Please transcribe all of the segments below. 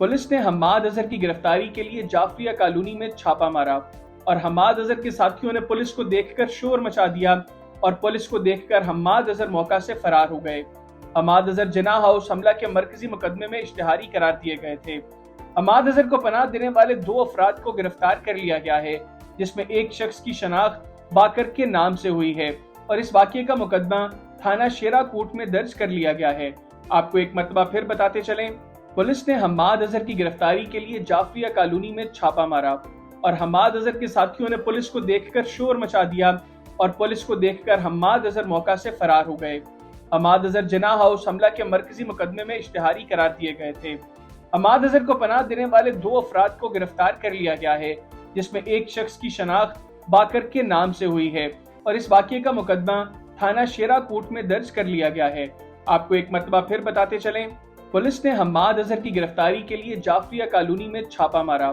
Police ने हम्माद अजहर की गिरफ्तारी के लिए जाफरिया कॉलोनी में छापा मारा और हम्माद अजहर के साथियों ने पुलिस को देखकर शोर मचा दिया और पुलिस को देखकर हम्माद अजहर मौका से फरार हो गए। हम्माद अजहर जिनाह हाउस हमला के मरकजी मुकदमे में इश्तिहारी करार दिए गए थे। हम्माद अजहर को पनाह देने वाले 2 अफराद को गिरफ्तार कर लिया गया है, जिसमें एक शख्स की शनाख्त बाकर के नाम से हुई है और इस वाक़ये का मुकदमा थाना शेराकूट में दर्ज कर लिया गया है। आपको एक मरतबा फिर बताते चलें, पुलिस ने हम्माद अजहर की गिरफ्तारी के लिए जाफरिया कॉलोनी में छापा मारा और हम्माद अजहर के साथियों ने पुलिस को देखकर शोर मचा दिया और पुलिस को देखकर हम्माद अजहर मौका से फरार हो गए। हम्माद अजहर जिनाह हाउस हमला के मरकजी मुकदमे में इश्तिहारी करार दिए गए थे। हम्माद अजहर को पनाह देने वाले 2 अफराद को गिरफ्तार कर लिया गया है, जिसमें एक शख्स की शनाख्त बाकर के नाम से हुई है और इस वाक़ये का मुकदमा थाना शेराकूट में दर्ज कर लिया गया है। आपको एक मरतबा फिर बताते चलें, पुलिस ने हम्माद अजहर की गिरफ्तारी के लिए जाफरिया कॉलोनी में छापा मारा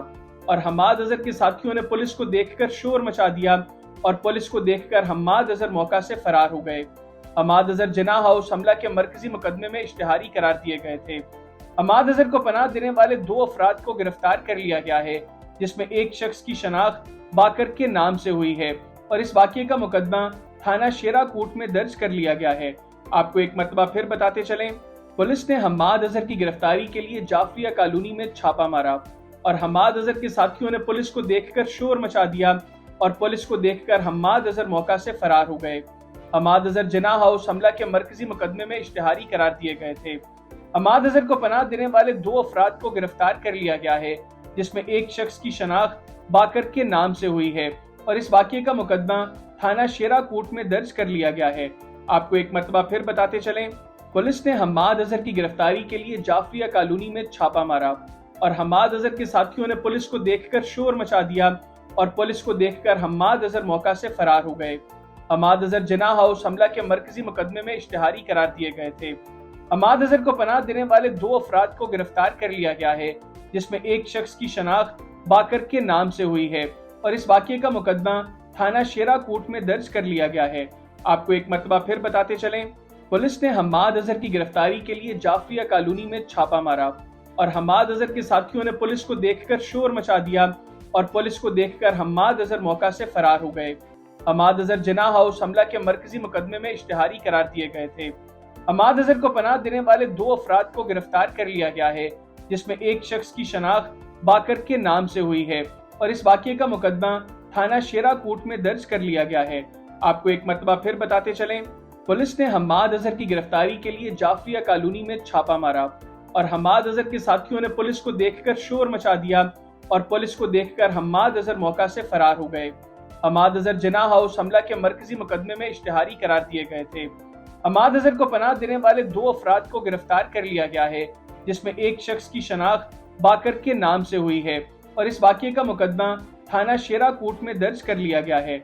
और हम्माद अजहर के साथियों ने पुलिस को देखकर शोर मचा दिया और पुलिस को देखकर हम्माद अजहर मौका से फरार हो गए। हम्माद अजहर जिनाह हाउस हमला के मरकजी मुकदमे में इश्तिहारी करार दिए गए थे। हम्माद अजहर को पनाह देने वाले 2 अफराद को गिरफ्तार कर लिया गया है, जिसमें एक शख्स की शनाख्त बाकर के नाम से हुई है और इस वाक़ये का मुकदमा थाना शेराकूट में दर्ज कर लिया गया है। आपको एक मरतबा फिर बताते चलें, पुलिस ने हम्माद अजहर की गिरफ्तारी के लिए जाफरिया कॉलोनी में छापा मारा और हम्माद अजहर के साथियों ने पुलिस को देखकर शोर मचा दिया और पुलिस को देखकर हम्माद अजहर मौका से फरार हो गए। हम्माद अजहर जिनाह हाउस हमला के मरकजी मुकदमे में इश्तिहारी करार दिए गए थे। हम्माद अजहर को पनाह देने वाले 2 अफराद को गिरफ्तार कर लिया गया है, जिसमें एक शख्स की शनाख्त बाकर के नाम से हुई है और इस वाक़ये का मुकदमा थाना शेराकूट में दर्ज कर लिया गया है। आपको एक मरतबा फिर बताते चलें, पुलिस ने हम्माद अजहर की गिरफ्तारी के लिए जाफरिया कॉलोनी में छापा मारा और हम्माद अजहर के साथियों ने पुलिस को देखकर शोर मचा दिया और पुलिस को देखकर हम्माद अजहर मौका से फरार हो गए। हम्माद अजहर जिनाह हाउस हमला के मरकजी मुकदमे में इश्तिहारी करार दिए गए थे। हम्माद अजहर को पनाह देने वाले 2 अफराद को गिरफ्तार कर लिया गया है, जिसमें एक शख्स की शनाख्त बाकर के नाम से हुई है और इस वाक़ये का मुकदमा थाना शेराकूट में दर्ज कर लिया गया है। आपको एक मरतबा फिर बताते चलें, पुलिस ने हम्माद अजहर की गिरफ्तारी के लिए जाफरिया कॉलोनी में छापा मारा और हम्माद अजहर के साथियों ने पुलिस को देखकर शोर मचा दिया और पुलिस को देखकर हम्माद अजहर मौका से फरार हो गए। हम्माद अजहर जिनाह हाउस हमला के मरकजी मुकदमे में इश्तिहारी करार दिए गए थे। हम्माद अजहर को पनाह देने वाले 2 अफराद को गिरफ्तार कर लिया गया है, जिसमें एक शख्स की शनाख्त बाकर के नाम से हुई है और इस वाक़ये का मुकदमा थाना शेराकूट में दर्ज कर लिया गया है। आपको एक मरतबा फिर बताते चलें, पुलिस ने हम्माद अजहर की गिरफ्तारी के लिए जाफरिया कॉलोनी में छापा मारा और हम्माद अजहर के साथियों ने पुलिस को देखकर शोर मचा दिया और पुलिस को देखकर हम्माद अजहर मौका से फरार हो गए। हम्माद अजहर जिनाह हाउस हमला के मरकजी मुकदमे में इश्तिहारी करार दिए गए थे। हम्माद अजहर को पनाह देने वाले 2 अफराद को गिरफ्तार कर लिया गया है, जिसमें एक शख्स की शनाख्त बाकर के नाम से हुई है और इस वाक़ये का मुकदमा थाना शेराकूट में दर्ज कर लिया गया है।